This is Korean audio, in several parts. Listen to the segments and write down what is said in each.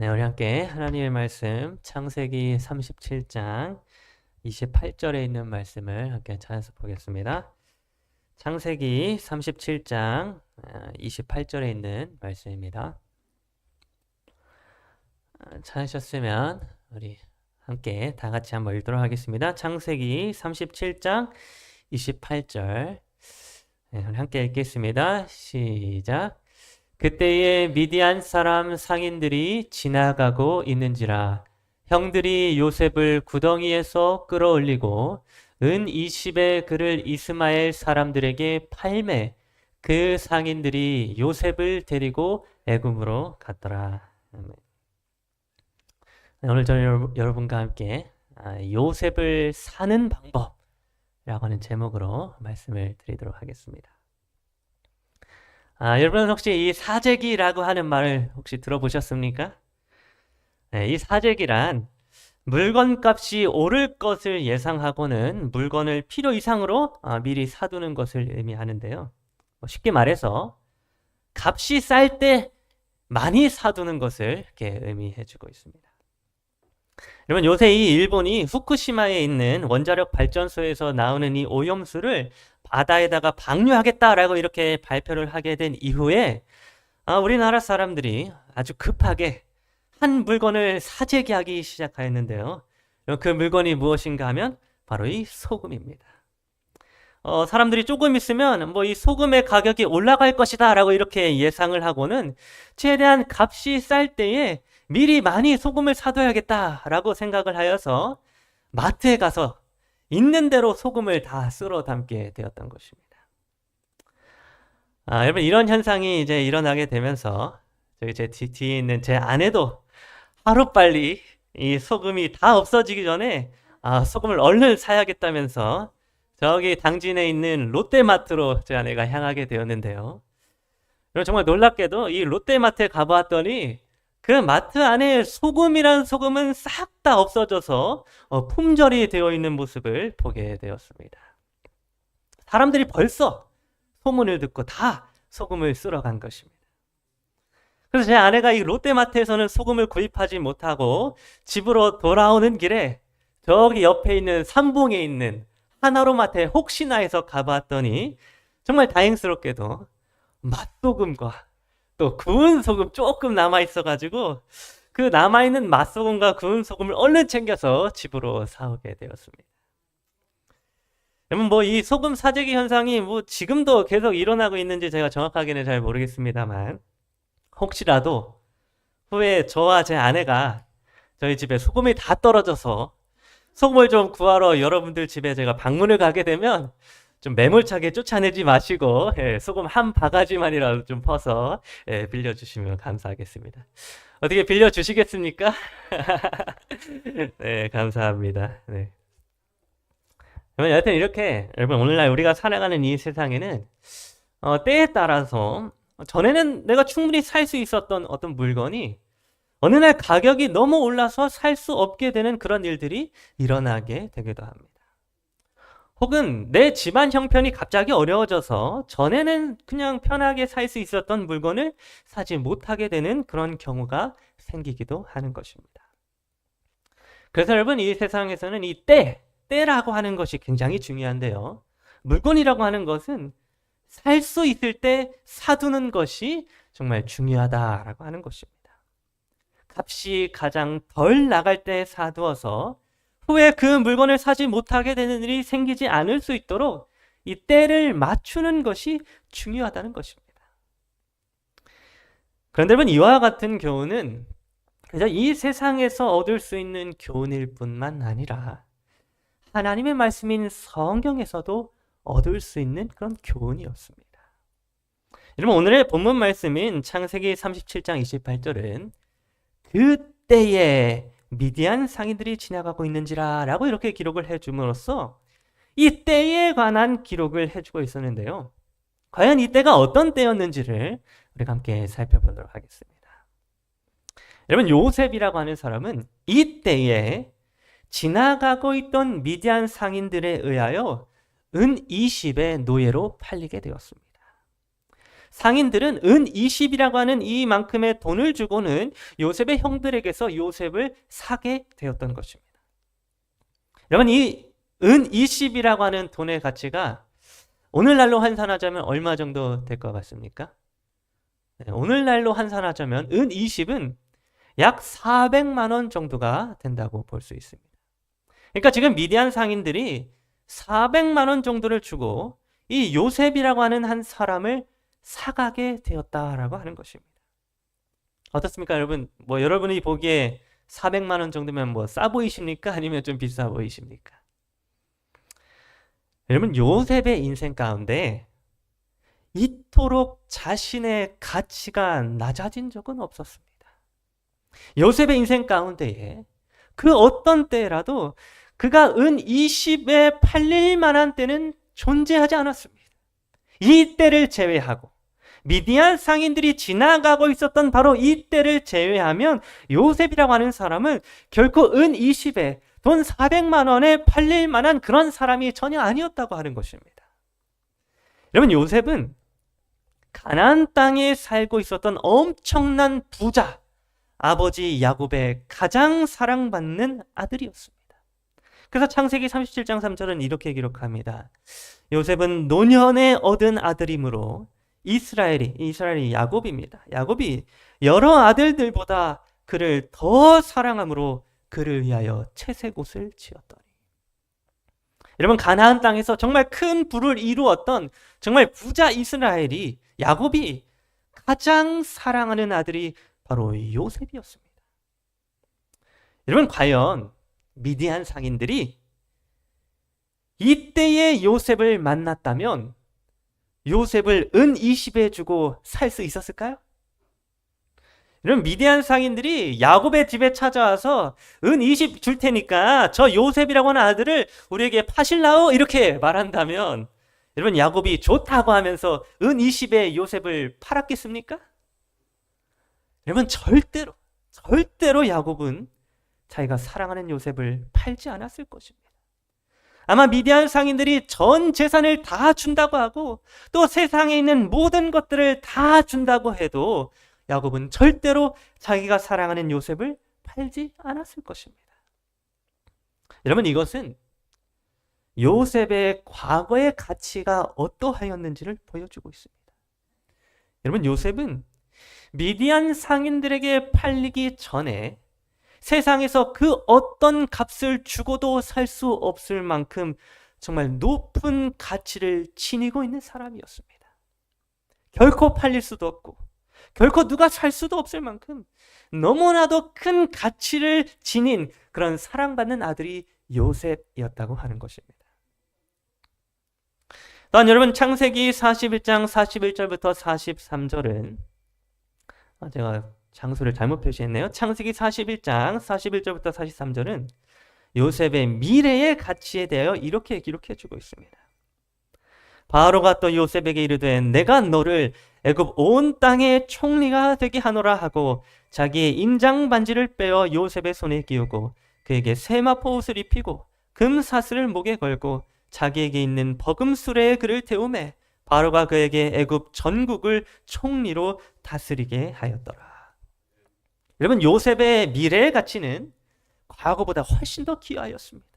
네, 우리 함께 하나님의 말씀 창세기 37장 28절에 있는 말씀을 함께 찾아서 보겠습니다. 창세기 37장 28절에 있는 말씀입니다. 찾으셨으면 우리 함께 다 같이 한번 읽도록 하겠습니다. 창세기 37장 28절 우리 함께 읽겠습니다. 시작. 그때에 미디안 사람 상인들이 지나가고 있는지라 형들이 요셉을 구덩이에서 끌어올리고 은 20의 그를 이스마엘 사람들에게 팔매 그 상인들이 요셉을 데리고 애굽으로 갔더라. 오늘 저는 여러분과 함께 요셉을 사는 방법이라고 하는 제목으로 말씀을 드리도록 하겠습니다. 여러분 혹시 이 사재기라고 하는 말을 혹시 들어보셨습니까? 네, 이 사재기란 물건값이 오를 것을 예상하고는 물건을 필요 이상으로 미리 사두는 것을 의미하는데요. 쉽게 말해서 값이 쌀 때 많이 사두는 것을 이렇게 의미해주고 있습니다. 여러분 요새 이 일본이 후쿠시마에 있는 원자력 발전소에서 나오는 이 오염수를 바다에다가 방류하겠다라고 이렇게 발표를 하게 된 이후에 우리나라 사람들이 아주 급하게 한 물건을 사재기하기 시작하였는데요. 그 물건이 무엇인가 하면 바로 이 소금입니다. 사람들이 조금 있으면 이 소금의 가격이 올라갈 것이다 라고 이렇게 예상을 하고는 최대한 값이 쌀 때에 미리 많이 소금을 사둬야겠다라고 생각을 하여서 마트에 가서 있는 대로 소금을 다 쓸어 담게 되었던 것입니다. 여러분 이런 현상이 이제 일어나게 되면서 저기 제 뒤에 있는 제 아내도 하루빨리 이 소금이 다 없어지기 전에 소금을 얼른 사야겠다면서 저기 당진에 있는 롯데마트로 제 아내가 향하게 되었는데요. 여러분 정말 놀랍게도 이 롯데마트에 가보았더니 그 마트 안에 소금이란 소금은 싹 다 없어져서 품절이 되어 있는 모습을 보게 되었습니다. 사람들이 벌써 소문을 듣고 다 소금을 쓸어 간 것입니다. 그래서 제 아내가 이 롯데마트에서는 소금을 구입하지 못하고 집으로 돌아오는 길에 저기 옆에 있는 삼봉에 있는 하나로마트에 혹시나 해서 가봤더니 정말 다행스럽게도 맛소금과 또 구운 소금 조금 남아있어가지고 그 남아있는 맛소금과 구운 소금을 얼른 챙겨서 집으로 사오게 되었습니다. 여러분 이 소금 사재기 현상이 지금도 계속 일어나고 있는지 제가 정확하게는 잘 모르겠습니다만 혹시라도 후에 저와 제 아내가 저희 집에 소금이 다 떨어져서 소금을 좀 구하러 여러분들 집에 제가 방문을 가게 되면 좀 매몰차게 쫓아내지 마시고 소금 한 바가지만이라도 좀 퍼서 빌려주시면 감사하겠습니다. 어떻게 빌려주시겠습니까? 네, 감사합니다. 네. 여하튼 이렇게 여러분 오늘날 우리가 살아가는 이 세상에는 때에 따라서 전에는 내가 충분히 살 수 있었던 어떤 물건이 어느 날 가격이 너무 올라서 살 수 없게 되는 그런 일들이 일어나게 되기도 합니다. 혹은 내 집안 형편이 갑자기 어려워져서 전에는 그냥 편하게 살 수 있었던 물건을 사지 못하게 되는 그런 경우가 생기기도 하는 것입니다. 그래서 여러분 이 세상에서는 이 때라고 하는 것이 굉장히 중요한데요. 물건이라고 하는 것은 살 수 있을 때 사두는 것이 정말 중요하다라고 하는 것입니다. 값이 가장 덜 나갈 때 사두어서 후에 그 물건을 사지 못하게 되는 일이 생기지 않을 수 있도록 이 때를 맞추는 것이 중요하다는 것입니다. 그런데 여러분 이와 같은 교훈은 그저 이 세상에서 얻을 수 있는 교훈일 뿐만 아니라 하나님의 말씀인 성경에서도 얻을 수 있는 그런 교훈이었습니다. 여러분 오늘의 본문 말씀인 창세기 37장 28절은 그때에 미디안 상인들이 지나가고 있는지라 라고 이렇게 기록을 해줌으로써 이 때에 관한 기록을 해주고 있었는데요. 과연 이 때가 어떤 때였는지를 우리가 함께 살펴보도록 하겠습니다. 여러분 요셉이라고 하는 사람은 이 때에 지나가고 있던 미디안 상인들에 의하여 은 20의 노예로 팔리게 되었습니다. 상인들은 은 20이라고 하는 이만큼의 돈을 주고는 요셉의 형들에게서 요셉을 사게 되었던 것입니다. 여러분, 이 은 20이라고 하는 돈의 가치가 오늘날로 환산하자면 얼마 정도 될 것 같습니까? 네, 오늘날로 환산하자면 은 20은 약 400만 원 정도가 된다고 볼 수 있습니다. 그러니까 지금 미디안 상인들이 400만 원 정도를 주고 이 요셉이라고 하는 한 사람을 사가게 되었다라고 하는 것입니다. 어떻습니까, 여러분? 여러분이 보기에 400만 원 정도면 싸 보이십니까? 아니면 좀 비싸 보이십니까? 여러분, 요셉의 인생 가운데 이토록 자신의 가치가 낮아진 적은 없었습니다. 요셉의 인생 가운데에 그 어떤 때라도 그가 은 20에 팔릴 만한 때는 존재하지 않았습니다. 이 때를 제외하고 미디안 상인들이 지나가고 있었던 바로 이 때를 제외하면 요셉이라고 하는 사람은 결코 은 20에 돈 400만 원에 팔릴 만한 그런 사람이 전혀 아니었다고 하는 것입니다. 여러분, 요셉은 가나안 땅에 살고 있었던 엄청난 부자, 아버지 야곱의 가장 사랑받는 아들이었습니다. 그래서 창세기 37장 3절은 이렇게 기록합니다. 요셉은 노년에 얻은 아들이므로 이스라엘이 야곱입니다. 야곱이 여러 아들들보다 그를 더 사랑함으로 그를 위하여 채색옷을 지었더니. 여러분, 가나안 땅에서 정말 큰 부를 이루었던 정말 부자 이스라엘이, 야곱이 가장 사랑하는 아들이 바로 요셉이었습니다. 여러분, 과연 미디안 상인들이 이때의 요셉을 만났다면 요셉을 은 20에 주고 살 수 있었을까요? 여러분, 미디안 상인들이 야곱의 집에 찾아와서 은 20 줄 테니까 저 요셉이라고 하는 아들을 우리에게 파실라오 이렇게 말한다면 여러분, 야곱이 좋다고 하면서 은 20에 요셉을 팔았겠습니까? 여러분, 절대로 야곱은 자기가 사랑하는 요셉을 팔지 않았을 것입니다. 아마 미디안 상인들이 전 재산을 다 준다고 하고 또 세상에 있는 모든 것들을 다 준다고 해도 야곱은 절대로 자기가 사랑하는 요셉을 팔지 않았을 것입니다. 여러분, 이것은 요셉의 과거의 가치가 어떠하였는지를 보여주고 있습니다. 여러분, 요셉은 미디안 상인들에게 팔리기 전에 세상에서 그 어떤 값을 주고도 살 수 없을 만큼 정말 높은 가치를 지니고 있는 사람이었습니다. 결코 팔릴 수도 없고 결코 누가 살 수도 없을 만큼 너무나도 큰 가치를 지닌 그런 사랑받는 아들이 요셉이었다고 하는 것입니다. 또한 여러분, 창세기 41장 41절부터 43절은 제가 장소를 잘못 표시했네요. 창세기 41장 41절부터 43절은 요셉의 미래의 가치에 대하여 이렇게 기록해주고 있습니다. 바로가 또 요셉에게 이르되 내가 너를 애굽 온 땅의 총리가 되게 하노라 하고 자기의 인장 반지를 빼어 요셉의 손에 끼우고 그에게 세마포 옷을 입히고 금사슬을 목에 걸고 자기에게 있는 버금수레에 그를 태우매 바로가 그에게 애굽 전국을 총리로 다스리게 하였더라. 여러분, 요셉의 미래의 가치는 과거보다 훨씬 더 귀하였습니다.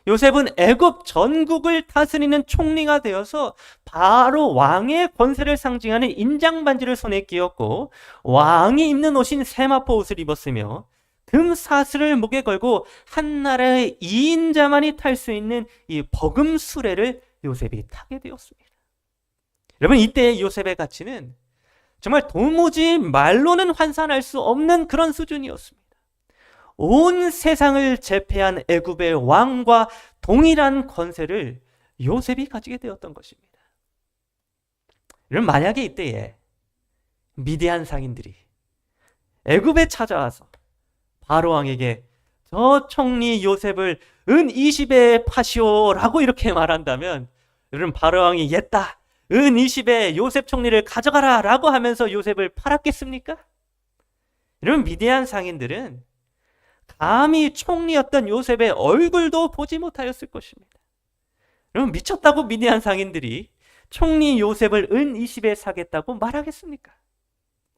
요셉은 애굽 전국을 다스리는 총리가 되어서 바로 왕의 권세를 상징하는 인장반지를 손에 끼웠고 왕이 입는 옷인 세마포 옷을 입었으며 금사슬을 목에 걸고 한 나라의 2인자만이 탈 수 있는 이 버금 수레를 요셉이 타게 되었습니다. 여러분, 이때의 요셉의 가치는 정말 도무지 말로는 환산할 수 없는 그런 수준이었습니다. 온 세상을 제패한 애굽의 왕과 동일한 권세를 요셉이 가지게 되었던 것입니다. 여러분, 만약에 이때에 미디안 상인들이 애굽에 찾아와서 바로 왕에게 저 총리 요셉을 은 20에 파시오라고 이렇게 말한다면 여러분, 바로 왕이 옛다, 은 20에 요셉 총리를 가져가라 라고 하면서 요셉을 팔았겠습니까? 여러분, 미디안 상인들은 감히 총리였던 요셉의 얼굴도 보지 못하였을 것입니다. 여러분, 미쳤다고 미디안 상인들이 총리 요셉을 은 20에 사겠다고 말하겠습니까?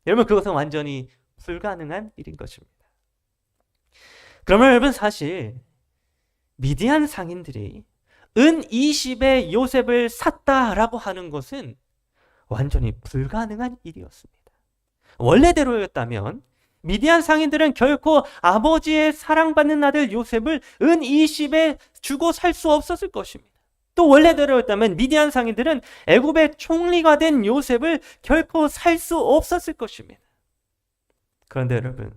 여러분, 그것은 완전히 불가능한 일인 것입니다. 그러면 여러분, 사실 미디안 상인들이 은 20에 요셉을 샀다라고 하는 것은 완전히 불가능한 일이었습니다. 원래대로였다면 미디안 상인들은 결코 아버지의 사랑받는 아들 요셉을 은 20에 주고 살 수 없었을 것입니다. 또 원래대로였다면 미디안 상인들은 애굽의 총리가 된 요셉을 결코 살 수 없었을 것입니다. 그런데 여러분,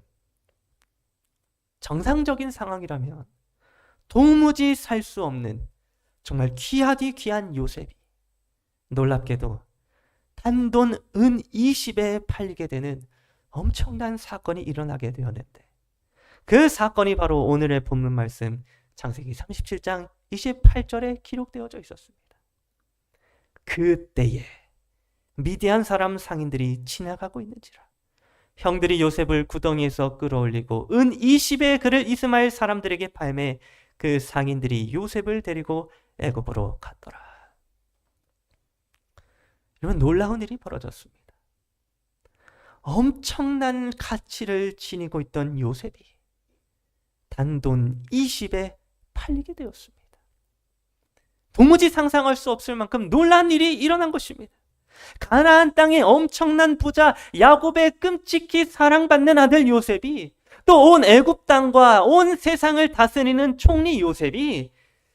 정상적인 상황이라면 도무지 살 수 없는 정말 귀하디 귀한 요셉이 놀랍게도 단돈 은 20에 팔리게 되는 엄청난 사건이 일어나게 되었는데, 그 사건이 바로 오늘의 본문 말씀 창세기 37장 28절에 기록되어져 있었습니다. 그때에 미디안 사람 상인들이 지나가고 있는지라 형들이 요셉을 구덩이에서 끌어올리고 은 20의 그를 이스마엘 사람들에게 팔매 그 상인들이 요셉을 데리고 애굽으로 갔더라. 이런 놀라운 일이 벌어졌습니다. 엄청난 가치를 지니고 있던 요셉이 단돈 20에 팔리게 되었습니다. 도무지 상상할 수 없을 만큼 놀라운 일이 일어난 것입니다. 가나안 땅의 엄청난 부자 야곱의 끔찍히 사랑받는 아들 요셉이, 또 온 애굽 땅과 온 세상을 다스리는 총리 요셉이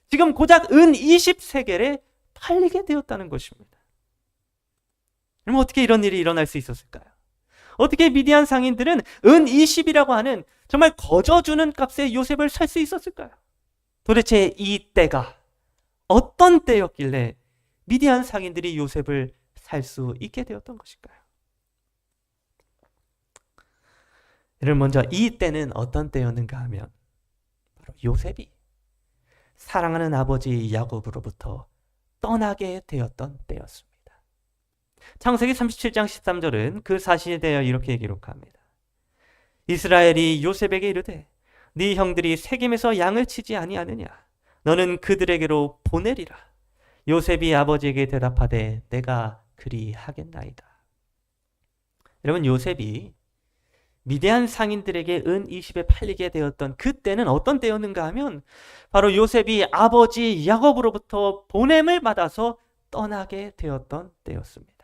지금 고작 은 20세겔에 팔리게 되었다는 것입니다. 그럼 어떻게 이런 일이 일어날 수 있었을까요? 어떻게 미디안 상인들은 은 20이라고 하는 정말 거저주는 값에 요셉을 살 수 있었을까요? 도대체 이 때가 어떤 때였길래 미디안 상인들이 요셉을 살 수 있게 되었던 것일까요? 여러분, 먼저 이 때는 어떤 때였는가 하면 바로 요셉이 사랑하는 아버지 야곱으로부터 떠나게 되었던 때였습니다. 창세기 37장 13절은 그 사실에 대하여 이렇게 기록합니다. 이스라엘이 요셉에게 이르되 네 형들이 세겜에서 양을 치지 아니하느냐? 너는 그들에게로 보내리라. 요셉이 아버지에게 대답하되 내가 그리하겠나이다. 여러분, 요셉이 미디안 상인들에게 은 20에 팔리게 되었던 그때는 어떤 때였는가 하면 바로 요셉이 아버지 야곱으로부터 보냄을 받아서 떠나게 되었던 때였습니다.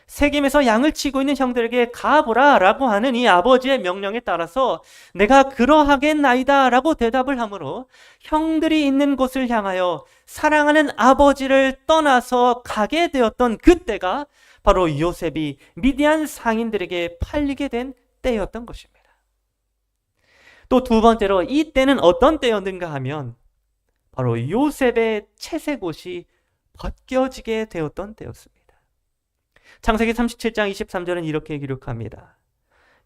세겜에서 양을 치고 있는 형들에게 가보라 라고 하는 이 아버지의 명령에 따라서 내가 그러하겠나이다 라고 대답을 하므로 형들이 있는 곳을 향하여 사랑하는 아버지를 떠나서 가게 되었던 그때가 바로 요셉이 미디안 상인들에게 팔리게 된 때였던 것입니다. 또 두 번째로 이 때는 어떤 때였는가 하면 바로 요셉의 채색옷이 벗겨지게 되었던 때였습니다. 창세기 37장 23절은 이렇게 기록합니다.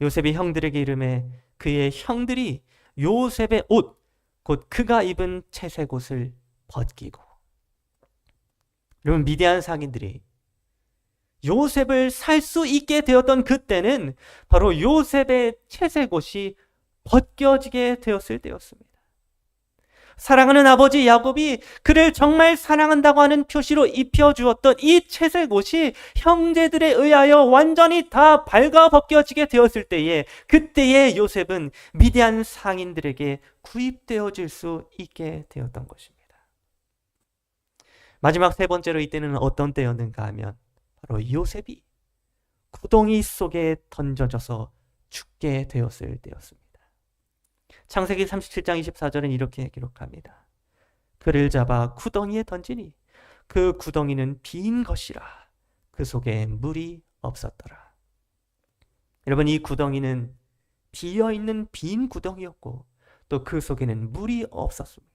요셉이 형들에게 이르매 그의 형들이 요셉의 옷, 곧 그가 입은 채색옷을 벗기고. 여러분, 미디안 상인들이 요셉을 살 수 있게 되었던 그때는 바로 요셉의 채색옷이 벗겨지게 되었을 때였습니다. 사랑하는 아버지 야곱이 그를 정말 사랑한다고 하는 표시로 입혀주었던 이 채색옷이 형제들에 의하여 완전히 다 발가 벗겨지게 되었을 때에 그때의 요셉은 미디안 상인들에게 구입되어질 수 있게 되었던 것입니다. 마지막 세 번째로 이때는 어떤 때였는가 하면 바로 요셉이 구덩이 속에 던져져서 죽게 되었을 때였습니다. 창세기 37장 24절은 이렇게 기록합니다. 그를 잡아 구덩이에 던지니 그 구덩이는 빈 것이라 그 속에 물이 없었더라. 여러분, 이 구덩이는 비어있는 빈 구덩이였고 또 그 속에는 물이 없었습니다.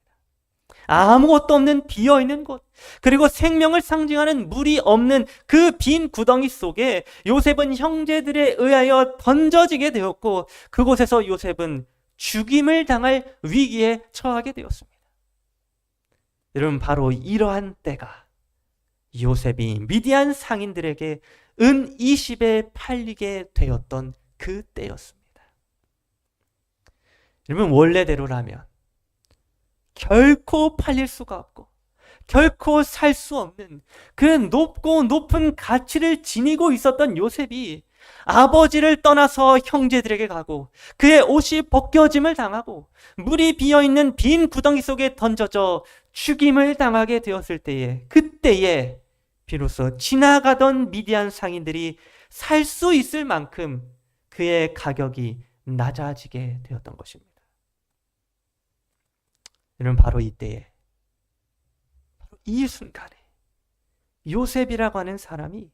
아무것도 없는 비어있는 곳, 그리고 생명을 상징하는 물이 없는 그 빈 구덩이 속에 요셉은 형제들에 의하여 던져지게 되었고 그곳에서 요셉은 죽임을 당할 위기에 처하게 되었습니다. 여러분, 바로 이러한 때가 요셉이 미디안 상인들에게 은 20에 팔리게 되었던 그 때였습니다. 여러분, 원래대로라면 결코 팔릴 수가 없고 결코 살 수 없는 그 높고 높은 가치를 지니고 있었던 요셉이 아버지를 떠나서 형제들에게 가고 그의 옷이 벗겨짐을 당하고 물이 비어있는 빈 구덩이 속에 던져져 죽임을 당하게 되었을 때에, 그때에 비로소 지나가던 미디안 상인들이 살 수 있을 만큼 그의 가격이 낮아지게 되었던 것입니다. 여러분, 바로 이때에, 바로 이 순간에 요셉이라고 하는 사람이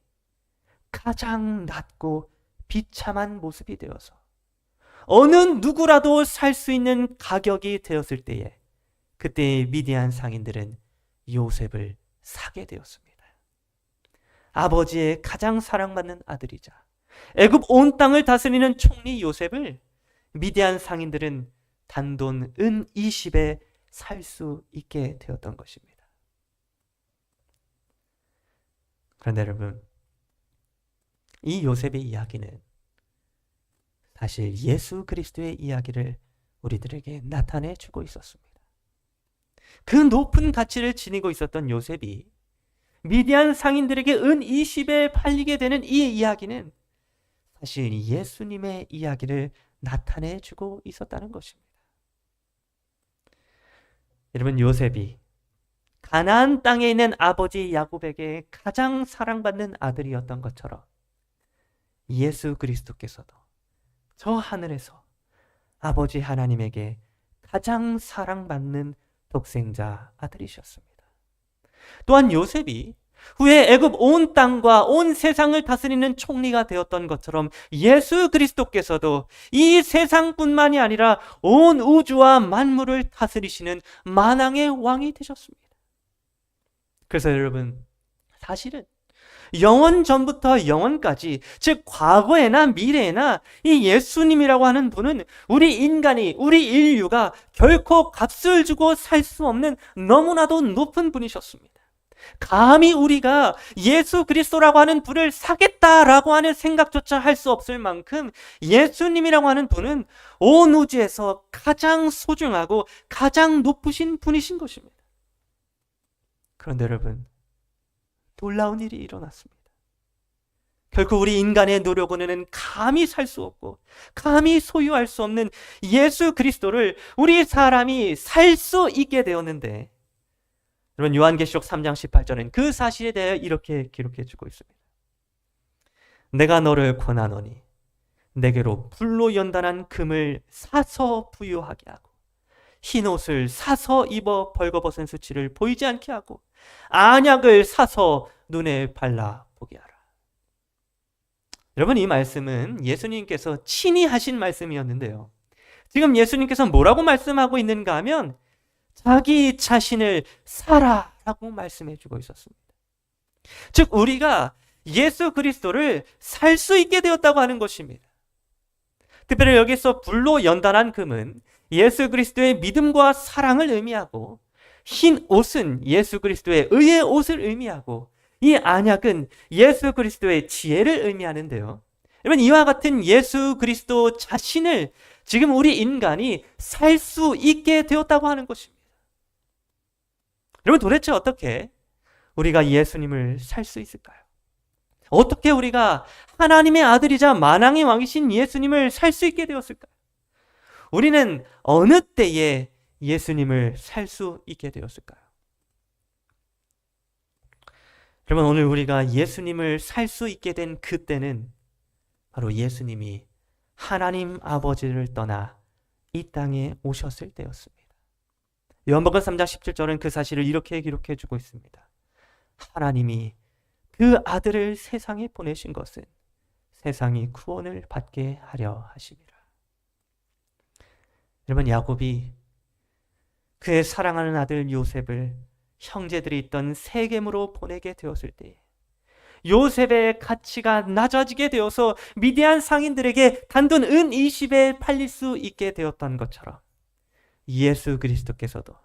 가장 낮고 비참한 모습이 되어서 어느 누구라도 살 수 있는 가격이 되었을 때에, 그때 미디안 상인들은 요셉을 사게 되었습니다. 아버지의 가장 사랑받는 아들이자 애굽 온 땅을 다스리는 총리 요셉을 미디안 상인들은 단돈 은 20에 살 수 있게 되었던 것입니다. 그런데 여러분, 이 요셉의 이야기는 사실 예수 그리스도의 이야기를 우리들에게 나타내 주고 있었습니다. 그 높은 가치를 지니고 있었던 요셉이 미디안 상인들에게 은 20에 팔리게 되는 이 이야기는 사실 예수님의 이야기를 나타내 주고 있었다는 것입니다. 여러분, 요셉이 가나안 땅에 있는 아버지 야곱에게 가장 사랑받는 아들이었던 것처럼 예수 그리스도께서도 저 하늘에서 아버지 하나님에게 가장 사랑받는 독생자 아들이셨습니다. 또한 요셉이 후에 애굽 온 땅과 온 세상을 다스리는 총리가 되었던 것처럼 예수 그리스도께서도 이 세상뿐만이 아니라 온 우주와 만물을 다스리시는 만왕의 왕이 되셨습니다. 그래서 여러분, 사실은 영원 전부터 영원까지, 즉 과거에나 미래에나 이 예수님이라고 하는 분은 우리 인간이, 우리 인류가 결코 값을 주고 살 수 없는 너무나도 높은 분이셨습니다. 감히 우리가 예수 그리스도라고 하는 분을 사겠다라고 하는 생각조차 할 수 없을 만큼 예수님이라고 하는 분은 온 우주에서 가장 소중하고 가장 높으신 분이신 것입니다. 그런데 여러분, 놀라운 일이 일어났습니다. 결코 우리 인간의 노력으로는 감히 살 수 없고 감히 소유할 수 없는 예수 그리스도를 우리 사람이 살 수 있게 되었는데, 여러분, 요한계시록 3장 18절은 그 사실에 대해 이렇게 기록해 주고 있습니다. 내가 너를 권하노니 내게로 불로 연단한 금을 사서 부유하게 하고 흰 옷을 사서 입어 벌거벗은 수치를 보이지 않게 하고 안약을 사서 눈에 발라 보게 하라. 여러분, 이 말씀은 예수님께서 친히 하신 말씀이었는데요, 지금 예수님께서 뭐라고 말씀하고 있는가 하면 자기 자신을 사라라고 말씀해 주고 있었습니다. 즉 우리가 예수 그리스도를 살 수 있게 되었다고 하는 것입니다. 특별히 여기서 불로 연단한 금은 예수 그리스도의 믿음과 사랑을 의미하고, 흰 옷은 예수 그리스도의 의의 옷을 의미하고, 이 안약은 예수 그리스도의 지혜를 의미하는데요, 여러분, 이와 같은 예수 그리스도 자신을 지금 우리 인간이 살 수 있게 되었다고 하는 것입니다. 여러분, 도대체 어떻게 우리가 예수님을 살 수 있을까요? 어떻게 우리가 하나님의 아들이자 만왕의 왕이신 예수님을 살 수 있게 되었을까요? 우리는 어느 때에 예수님을 살 수 있게 되었을까요? 여러분, 오늘 우리가 예수님을 살 수 있게 된 그때는 바로 예수님이 하나님 아버지를 떠나 이 땅에 오셨을 때였습니다. 요한복음 3장 17절은 그 사실을 이렇게 기록해 주고 있습니다. 하나님이 그 아들을 세상에 보내신 것은 세상이 구원을 받게 하려 하심이라. 여러분, 야곱이 그의 사랑하는 아들 요셉을 형제들이 있던 세겜으로 보내게 되었을 때 요셉의 가치가 낮아지게 되어서 미디안 상인들에게 단돈 은 20에 팔릴 수 있게 되었던 것처럼 예수 그리스도께서도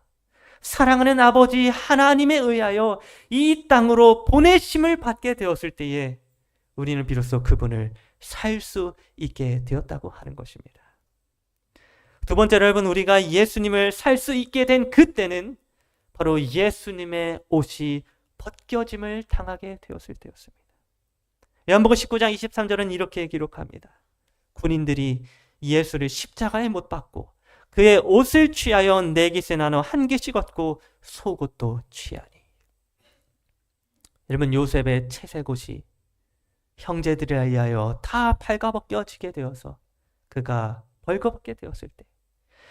사랑하는 아버지 하나님에 의하여 이 땅으로 보내심을 받게 되었을 때에 우리는 비로소 그분을 살 수 있게 되었다고 하는 것입니다. 두 번째로, 여러분, 우리가 예수님을 살 수 있게 된 그때는 바로 예수님의 옷이 벗겨짐을 당하게 되었을 때였습니다. 요한복음 19장 23절은 이렇게 기록합니다. 군인들이 예수를 십자가에 못 박고 그의 옷을 취하여 네 깃에 나눠 한 개씩 얻고 속옷도 취하니. 여러분, 요셉의 채색옷이 형제들에 의하여 다 발가벗겨지게 되어서 그가 벌거벗게 되었을 때,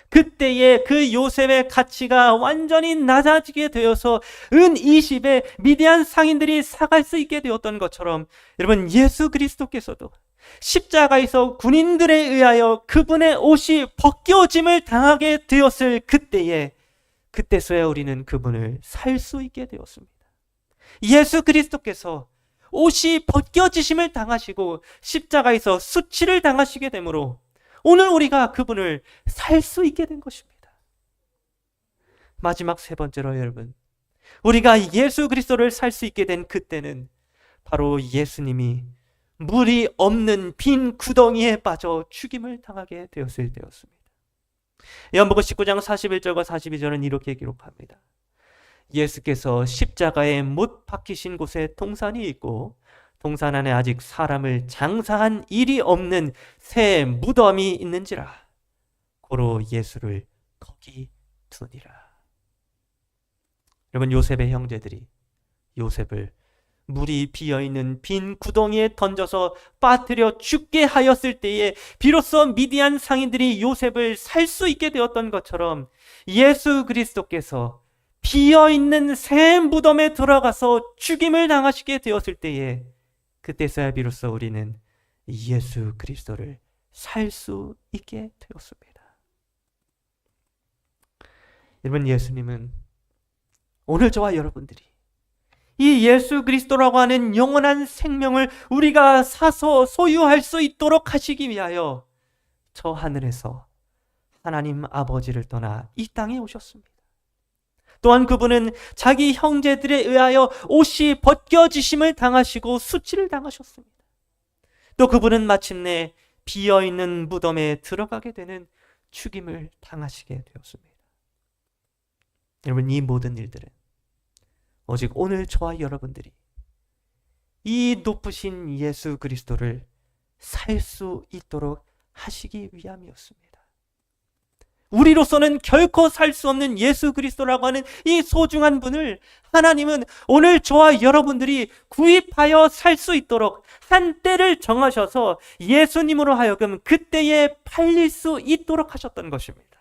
그때에 그 요셉의 가치가 완전히 낮아지게 되어서 은 20에 미디안 상인들이 사갈 수 있게 되었던 것처럼, 여러분, 예수 그리스도께서도 십자가에서 군인들에 의하여 그분의 옷이 벗겨짐을 당하게 되었을 그때서야 우리는 그분을 살 수 있게 되었습니다. 예수 그리스도께서 옷이 벗겨지심을 당하시고 십자가에서 수치를 당하시게 되므로 오늘 우리가 그분을 살 수 있게 된 것입니다. 마지막 세 번째로 여러분, 우리가 예수 그리스도를 살 수 있게 된 그때는 바로 예수님이 물이 없는 빈 구덩이에 빠져 죽임을 당하게 되었을 때였습니다. 요한복음 19장 41절과 42절은 이렇게 기록합니다. 예수께서 십자가에 못 박히신 곳에 동산이 있고 동산 안에 아직 사람을 장사한 일이 없는 새 무덤이 있는지라 고로 예수를 거기 두니라. 여러분, 요셉의 형제들이 요셉을 물이 비어있는 빈 구덩이에 던져서 빠뜨려 죽게 하였을 때에 비로소 미디안 상인들이 요셉을 살 수 있게 되었던 것처럼 예수 그리스도께서 비어있는 새 무덤에 들어가서 죽임을 당하시게 되었을 때에 그때서야 비로소 우리는 예수 그리스도를 살 수 있게 되었습니다. 여러분, 예수님은 오늘 저와 여러분들이 이 예수 그리스도라고 하는 영원한 생명을 우리가 사서 소유할 수 있도록 하시기 위하여 저 하늘에서 하나님 아버지를 떠나 이 땅에 오셨습니다. 또한 그분은 자기 형제들에 의하여 옷이 벗겨지심을 당하시고 수치를 당하셨습니다. 또 그분은 마침내 비어있는 무덤에 들어가게 되는 죽임을 당하시게 되었습니다. 여러분, 이 모든 일들은 오직 오늘 저와 여러분들이 이 높으신 예수 그리스도를 살 수 있도록 하시기 위함이었습니다. 우리로서는 결코 살 수 없는 예수 그리스도라고 하는 이 소중한 분을 하나님은 오늘 저와 여러분들이 구입하여 살 수 있도록 한 때를 정하셔서 예수님으로 하여금 그때에 팔릴 수 있도록 하셨던 것입니다.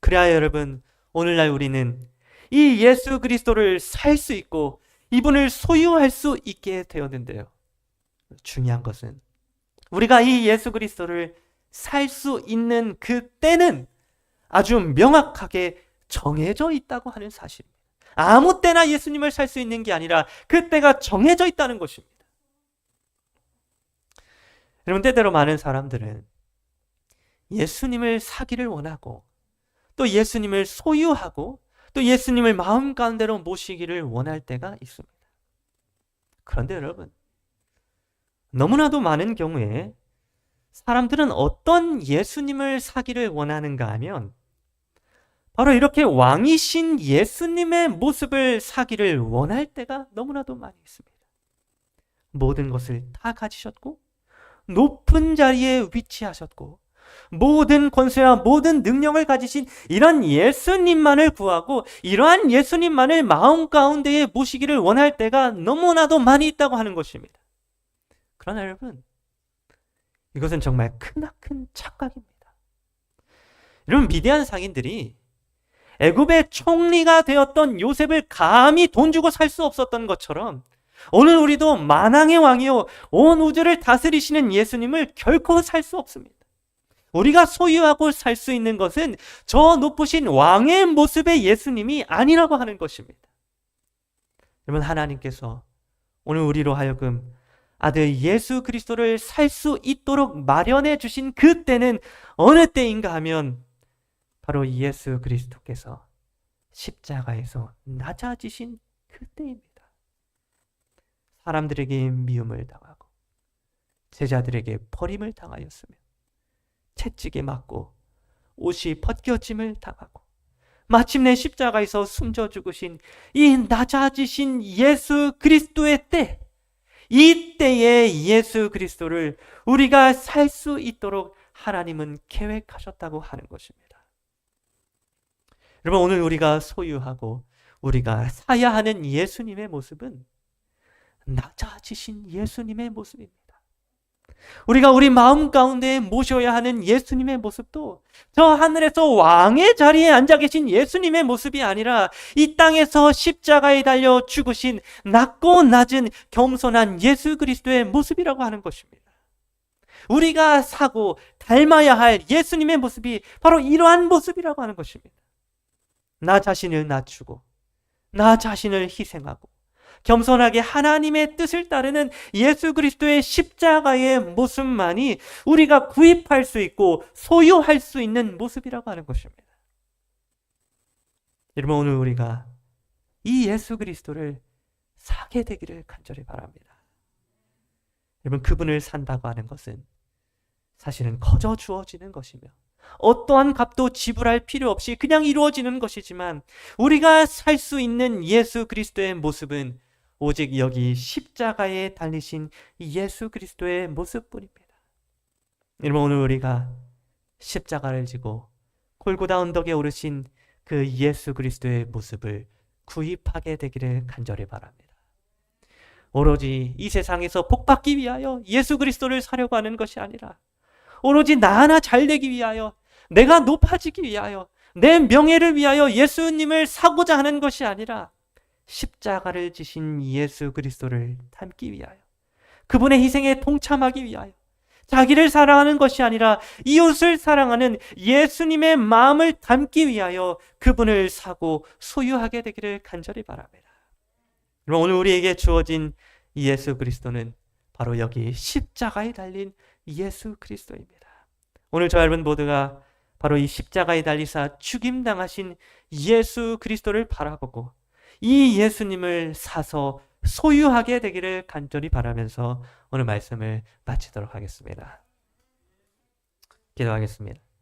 그래야 여러분, 오늘날 우리는 이 예수 그리스도를 살 수 있고 이분을 소유할 수 있게 되었는데요. 중요한 것은 우리가 이 예수 그리스도를 살 수 있는 그 때는 아주 명확하게 정해져 있다고 하는 사실입니다. 아무 때나 예수님을 살 수 있는 게 아니라 그 때가 정해져 있다는 것입니다. 여러분, 때때로 많은 사람들은 예수님을 사기를 원하고 또 예수님을 소유하고 또 예수님을 마음 가운데로 모시기를 원할 때가 있습니다. 그런데 여러분, 너무나도 많은 경우에 사람들은 어떤 예수님을 사기를 원하는가 하면 바로 이렇게 왕이신 예수님의 모습을 사기를 원할 때가 너무나도 많이 있습니다. 모든 것을 다 가지셨고 높은 자리에 위치하셨고 모든 권세와 모든 능력을 가지신 이런 예수님만을 구하고 이러한 예수님만을 마음 가운데에 모시기를 원할 때가 너무나도 많이 있다고 하는 것입니다. 그러나 여러분, 이것은 정말 크나큰 착각입니다. 여러분, 미디안 상인들이 애굽의 총리가 되었던 요셉을 감히 돈 주고 살 수 없었던 것처럼 오늘 우리도 만왕의 왕이요 온 우주를 다스리시는 예수님을 결코 살 수 없습니다. 우리가 소유하고 살 수 있는 것은 저 높으신 왕의 모습의 예수님이 아니라고 하는 것입니다. 여러분, 하나님께서 오늘 우리로 하여금 아들 예수 그리스도를 살 수 있도록 마련해 주신 그 때는 어느 때인가 하면 바로 예수 그리스도께서 십자가에서 낮아지신 그 때입니다. 사람들에게 미움을 당하고 제자들에게 버림을 당하였으며 채찍에 맞고 옷이 벗겨짐을 당하고 마침내 십자가에서 숨져 죽으신 이 낮아지신 예수 그리스도의 때, 이 때에 예수 그리스도를 우리가 살 수 있도록 하나님은 계획하셨다고 하는 것입니다. 여러분, 오늘 우리가 소유하고 우리가 사야 하는 예수님의 모습은 낮아지신 예수님의 모습입니다. 우리가 우리 마음 가운데 모셔야 하는 예수님의 모습도 저 하늘에서 왕의 자리에 앉아 계신 예수님의 모습이 아니라 이 땅에서 십자가에 달려 죽으신 낮고 낮은 겸손한 예수 그리스도의 모습이라고 하는 것입니다. 우리가 사고 닮아야 할 예수님의 모습이 바로 이러한 모습이라고 하는 것입니다. 나 자신을 낮추고 나 자신을 희생하고 겸손하게 하나님의 뜻을 따르는 예수 그리스도의 십자가의 모습만이 우리가 구입할 수 있고 소유할 수 있는 모습이라고 하는 것입니다. 여러분, 오늘 우리가 이 예수 그리스도를 사게 되기를 간절히 바랍니다. 여러분, 그분을 산다고 하는 것은 사실은 거저 주어지는 것이며 어떠한 값도 지불할 필요 없이 그냥 이루어지는 것이지만 우리가 살 수 있는 예수 그리스도의 모습은 오직 여기 십자가에 달리신 예수 그리스도의 모습뿐입니다. 여러분, 오늘 우리가 십자가를 지고 골고다 언덕에 오르신 그 예수 그리스도의 모습을 구입하게 되기를 간절히 바랍니다. 오로지 이 세상에서 복받기 위하여 예수 그리스도를 사려고 하는 것이 아니라 오로지 나 하나 잘 되기 위하여, 내가 높아지기 위하여, 내 명예를 위하여 예수님을 사고자 하는 것이 아니라 십자가를 지신 예수 그리스도를 닮기 위하여, 그분의 희생에 동참하기 위하여, 자기를 사랑하는 것이 아니라 이웃을 사랑하는 예수님의 마음을 담기 위하여 그분을 사고 소유하게 되기를 간절히 바랍니다. 오늘 우리에게 주어진 예수 그리스도는 바로 여기 십자가에 달린 예수 그리스도입니다. 오늘 저 여러분 모두가 바로 이 십자가에 달리사 죽임당하신 예수 그리스도를 바라보고 이 예수님을 사서 소유하게 되기를 간절히 바라면서 오늘 말씀을 마치도록 하겠습니다. 기도하겠습니다.